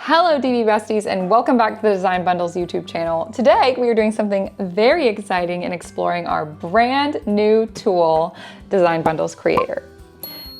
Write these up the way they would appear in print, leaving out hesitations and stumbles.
Hello DB besties and welcome back to the Design Bundles YouTube channel. Today we are doing something very exciting and exploring our brand new tool, Design Bundles Creator.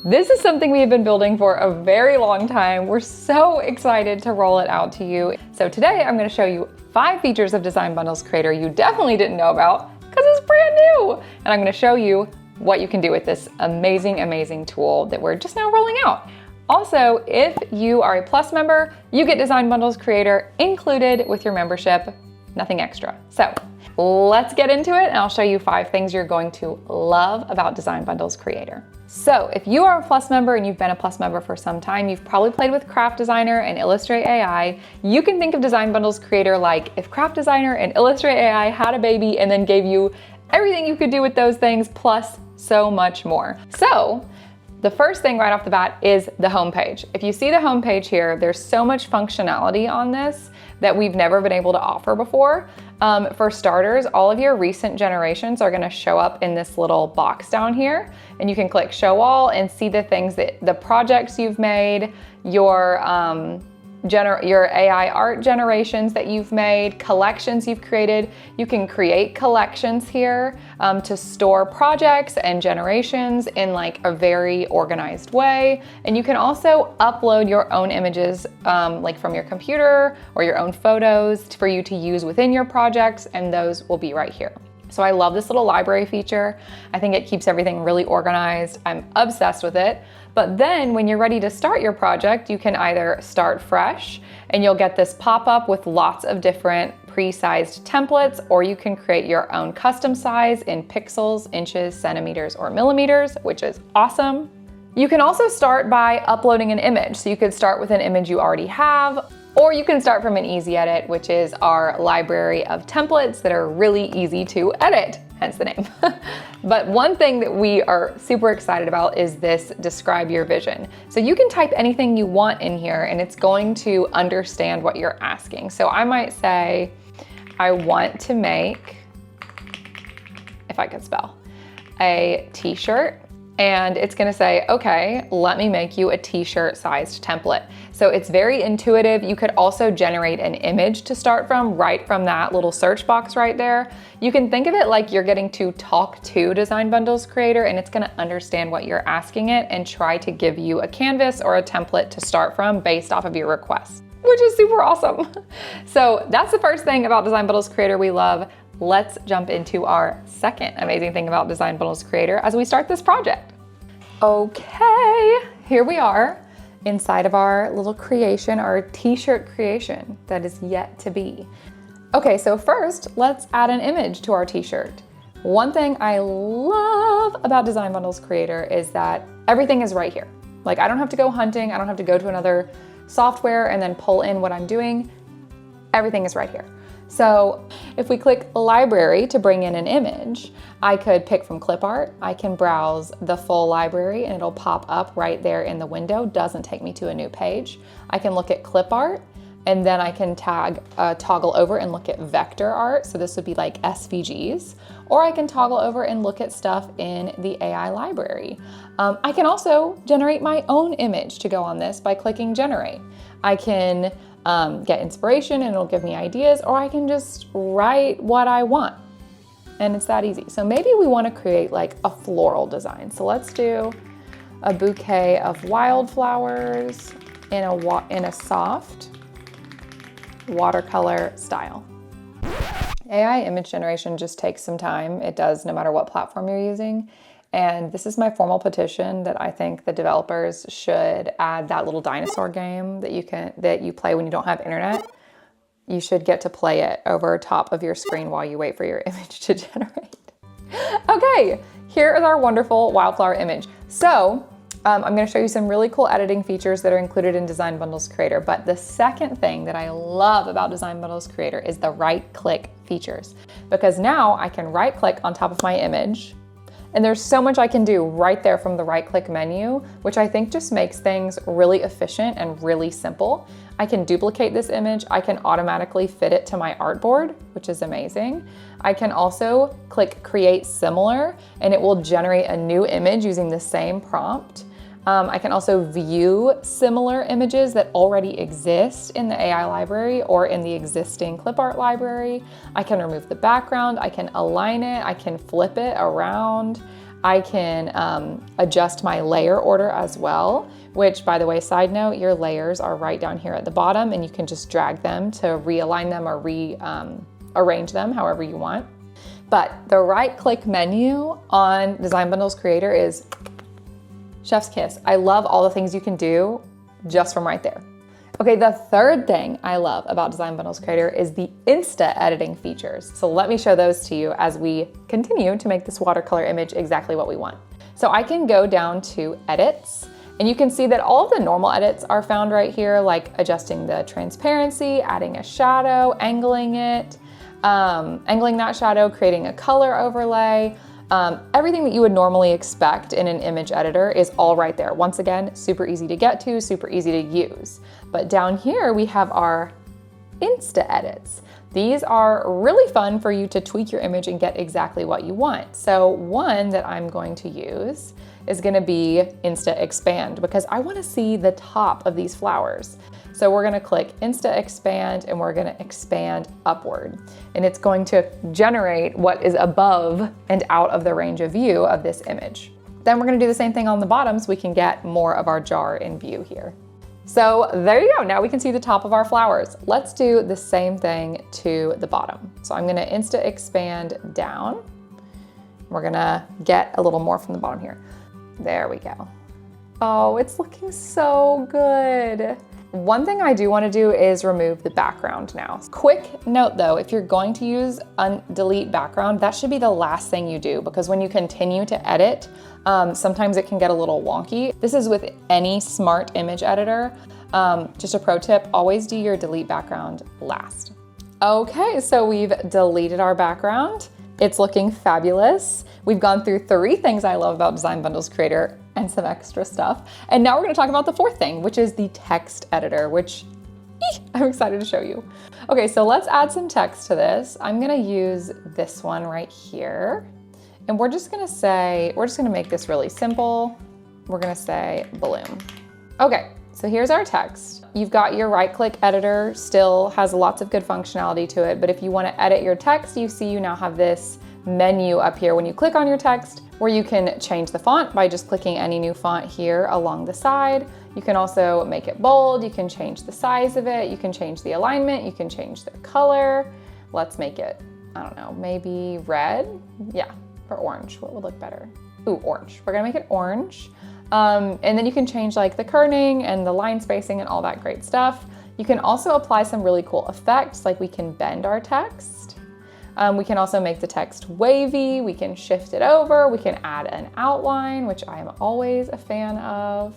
This is something we have been building for a very long time. We're so excited to roll it out to you. So today I'm going to show you 5 features of Design Bundles Creator you definitely didn't know about because it's brand new. And I'm going to show you what you can do with this amazing tool that we're just now rolling out. Also, if you are a Plus member, you get Design Bundles Creator included with your membership, nothing extra. So let's get into it and I'll show you 5 things you're going to love about Design Bundles Creator. So if you are a Plus member and you've been a Plus member for some time, you've probably played with Craft Designer and Illustrate AI. You can think of Design Bundles Creator like if Craft Designer and Illustrate AI had a baby and then gave you everything you could do with those things plus so much more. So the first thing right off the bat is the homepage. If you see the homepage here, there's so much functionality on this that we've never been able to offer before. For starters, all of your recent generations are gonna show up in this little box down here, and you can click show all and see the things the projects you've made, your AI art generations that you've made, collections you've created. You can create collections here to store projects and generations in like a very organized way. And you can also upload your own images like from your computer or your own photos for you to use within your projects, and those will be right here. So I love this little library feature. I think it keeps everything really organized. I'm obsessed with it. But then when you're ready to start your project, you can either start fresh and you'll get this pop-up with lots of different pre-sized templates, or you can create your own custom size in pixels, inches, centimeters, or millimeters, which is awesome. You can also start by uploading an image. So you could start with an image you already have, or you can start from an easy edit, which is our library of templates that are really easy to edit, hence the name. But one thing that we are super excited about is this describe your vision. So you can type anything you want in here and it's going to understand what you're asking. So I might say, I want to make, if I could spell, a t-shirt. And it's gonna say, okay, let me make you a t-shirt sized template. So it's very intuitive. You could also generate an image to start from right from that little search box right there. You can think of it like you're getting to talk to Design Bundles Creator, and it's gonna understand what you're asking it and try to give you a canvas or a template to start from based off of your request, which is super awesome. So that's the first thing about Design Bundles Creator we love. Let's jump into our second amazing thing about Design Bundles Creator as we start this project. Okay, here we are inside of our little creation, our t-shirt creation that is yet to be. Okay, so first let's add an image to our t-shirt. One thing I love about Design Bundles Creator is that everything is right here. Like I don't have to go hunting, I don't have to go to another software and then pull in what I'm doing. Everything is right here. So if we click library to bring in an image, I could pick from clip art. I can browse the full library and it'll pop up right there in the window. Doesn't take me to a new page. I can look at clip art and then I can toggle over and look at vector art. So this would be like SVGs, or I can toggle over and look at stuff in the AI library. I can also generate my own image to go on this by clicking generate. I can get inspiration and it'll give me ideas, or I can just write what I want. And it's that easy. So maybe we want to create like a floral design. So let's do a bouquet of wildflowers in a soft watercolor style. AI image generation just takes some time. It does no matter what platform you're using. And this is my formal petition that I think the developers should add that little dinosaur game that you play when you don't have internet. You should get to play it over top of your screen while you wait for your image to generate. Okay, here is our wonderful wildflower image. So I'm gonna show you some really cool editing features that are included in Design Bundles Creator. But the second thing that I love about Design Bundles Creator is the right-click features. Because now I can right-click on top of my image, and there's so much I can do right there from the right-click menu, which I think just makes things really efficient and really simple. I can duplicate this image. I can automatically fit it to my artboard, which is amazing. I can also click create similar, and it will generate a new image using the same prompt. I can also view similar images that already exist in the AI library or in the existing clip art library. I can remove the background, I can align it, I can flip it around. I can adjust my layer order as well, which, by the way, side note, your layers are right down here at the bottom and you can just drag them to realign them or rearrange them however you want. But the right-click menu on Design Bundles Creator is chef's kiss. I love all the things you can do just from right there. Okay, the third thing I love about Design Bundles Creator is the Insta editing features. So let me show those to you as we continue to make this watercolor image exactly what we want. So I can go down to edits and you can see that all of the normal edits are found right here, like adjusting the transparency, adding a shadow, angling it, angling that shadow, creating a color overlay. Everything that you would normally expect in an image editor is all right there. Once again, super easy to get to, super easy to use. But down here we have our Insta edits. These are really fun for you to tweak your image and get exactly what you want. So one that I'm going to use is gonna be Insta Expand because I wanna see the top of these flowers. So we're gonna click Insta Expand and we're gonna expand upward. And it's going to generate what is above and out of the range of view of this image. Then we're gonna do the same thing on the bottom so we can get more of our jar in view here. So there you go, now we can see the top of our flowers. Let's do the same thing to the bottom. So I'm gonna Insta Expand down. We're gonna get a little more from the bottom here. There we go. Oh, it's looking so good. One thing I do want to do is remove the background now. Quick note though, if you're going to use delete background, that should be the last thing you do because when you continue to edit, sometimes it can get a little wonky. This is with any smart image editor. Just a pro tip, always do your delete background last. Okay, so we've deleted our background. It's looking fabulous. We've gone through 3 things I love about Design Bundles Creator and some extra stuff. And now we're gonna talk about the 4th thing, which is the text editor, which I'm excited to show you. Okay, so let's add some text to this. I'm gonna use this one right here. And we're just gonna make this really simple. We're gonna say bloom. Okay, so here's our text. You've got your right-click editor, still has lots of good functionality to it, but if you wanna edit your text, you now have this menu up here when you click on your text where you can change the font by just clicking any new font here along the side. You can also make it bold, you can change the size of it, you can change the alignment, you can change the color. Let's make it, I don't know, maybe red? Yeah, or orange, what would look better? Ooh, orange. We're gonna make it orange. And then you can change like the kerning and the line spacing and all that great stuff. You can also apply some really cool effects, like we can bend our text. We can also make the text wavy, we can shift it over, we can add an outline, which I am always a fan of.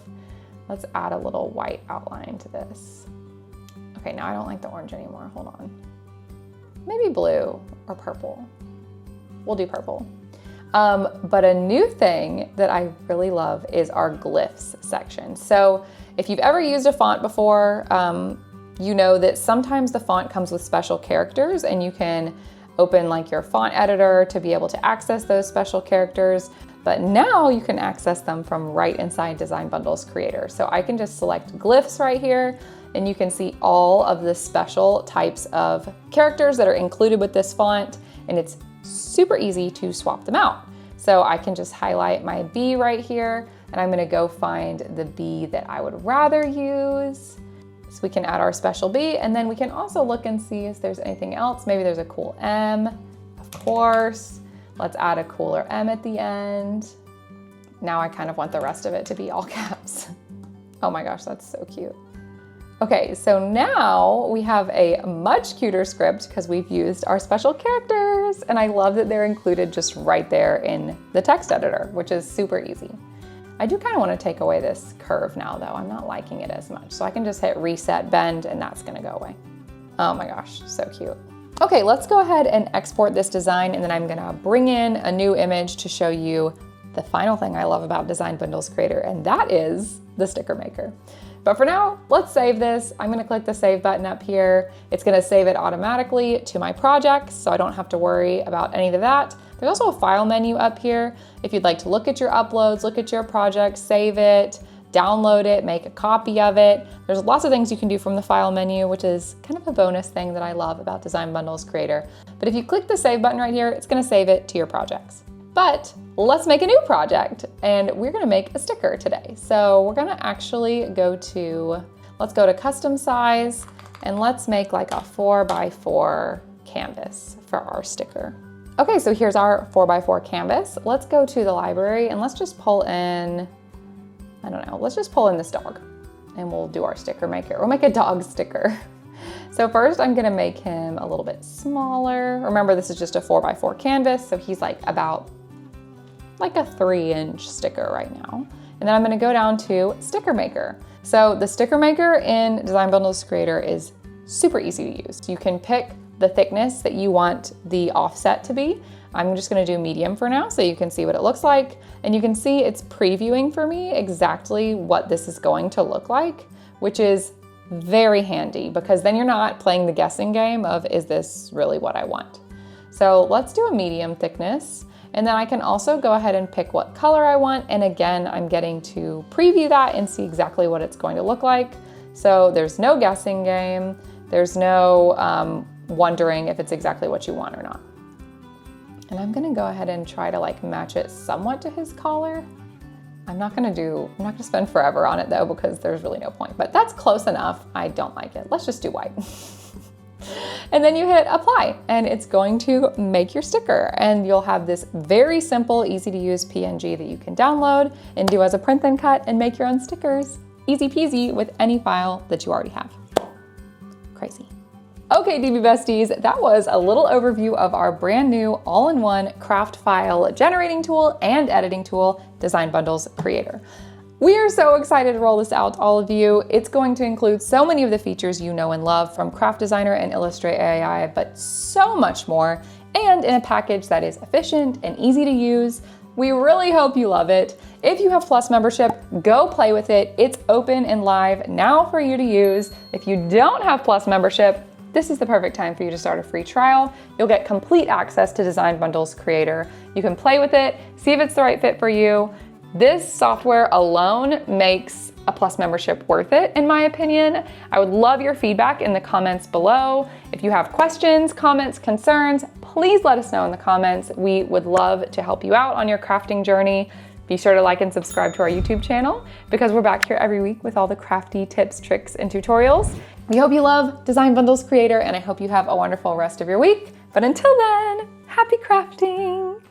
Let's add a little white outline to this. Okay, now I don't like the orange anymore, hold on. Maybe blue or purple. We'll do purple. But a new thing that I really love is our glyphs section. So if you've ever used a font before, you know that sometimes the font comes with special characters and you can open like your font editor to be able to access those special characters. But now you can access them from right inside Design Bundles Creator. So I can just select glyphs right here and you can see all of the special types of characters that are included with this font, and it's super easy to swap them out. So I can just highlight my B right here and I'm gonna go find the B that I would rather use. So we can add our special B, and then we can also look and see if there's anything else. Maybe there's a cool M, of course. Let's add a cooler M at the end. Now I kind of want the rest of it to be all caps. Oh my gosh, that's so cute. Okay, so now we have a much cuter script because we've used our special characters, and I love that they're included just right there in the text editor, which is super easy. I do kind of want to take away this curve now though. I'm not liking it as much. So I can just hit reset bend and that's gonna go away. Oh my gosh, so cute. Okay, let's go ahead and export this design, and then I'm gonna bring in a new image to show you the final thing I love about Design Bundles Creator, and that is the sticker maker. But for now, let's save this. I'm gonna click the save button up here. It's gonna save it automatically to my projects, so I don't have to worry about any of that. There's also a file menu up here. If you'd like to look at your uploads, look at your project, save it, download it, make a copy of it. There's lots of things you can do from the file menu, which is kind of a bonus thing that I love about Design Bundles Creator. But if you click the save button right here, it's gonna save it to your projects. But let's make a new project, and we're gonna make a sticker today. So we're gonna actually let's go to custom size, and let's make like a 4x4 canvas for our sticker. Okay, so here's our 4x4 canvas. Let's go to the library and let's just pull in, I don't know, let's just pull in this dog and we'll do our sticker maker. We'll make a dog sticker. So first I'm gonna make him a little bit smaller. Remember, this is just a 4x4 canvas, so he's like about like a 3-inch sticker right now. And then I'm gonna go down to sticker maker. So the sticker maker in Design Bundles Creator is super easy to use. You can pick the thickness that you want the offset to be. I'm just gonna do medium for now so you can see what it looks like. And you can see it's previewing for me exactly what this is going to look like, which is very handy because then you're not playing the guessing game of, is this really what I want? So let's do a medium thickness. And then I can also go ahead and pick what color I want. And again, I'm getting to preview that and see exactly what it's going to look like. So there's no guessing game. There's no wondering if it's exactly what you want or not. And I'm gonna go ahead and try to like match it somewhat to his collar. I'm not gonna spend forever on it though, because there's really no point, but that's close enough. I don't like it. Let's just do white. And then you hit apply and it's going to make your sticker, and you'll have this very simple, easy to use PNG that you can download and do as a print then cut and make your own stickers. Easy peasy with any file that you already have. Crazy. Okay, DB Besties, that was a little overview of our brand new all-in-one craft file generating tool and editing tool, Design Bundles Creator. We are so excited to roll this out to all of you. It's going to include so many of the features you know and love from Craft Designer and Illustrator AI, but so much more, and in a package that is efficient and easy to use. We really hope you love it. If you have Plus membership, go play with it. It's open and live now for you to use. If you don't have Plus membership, this is the perfect time for you to start a free trial. You'll get complete access to Design Bundles Creator. You can play with it, see if it's the right fit for you. This software alone makes a Plus membership worth it, in my opinion. I would love your feedback in the comments below. If you have questions, comments, concerns, please let us know in the comments. We would love to help you out on your crafting journey. Be sure to like and subscribe to our YouTube channel because we're back here every week with all the crafty tips, tricks, and tutorials. We hope you love Design Bundles Creator, and I hope you have a wonderful rest of your week. But until then, happy crafting!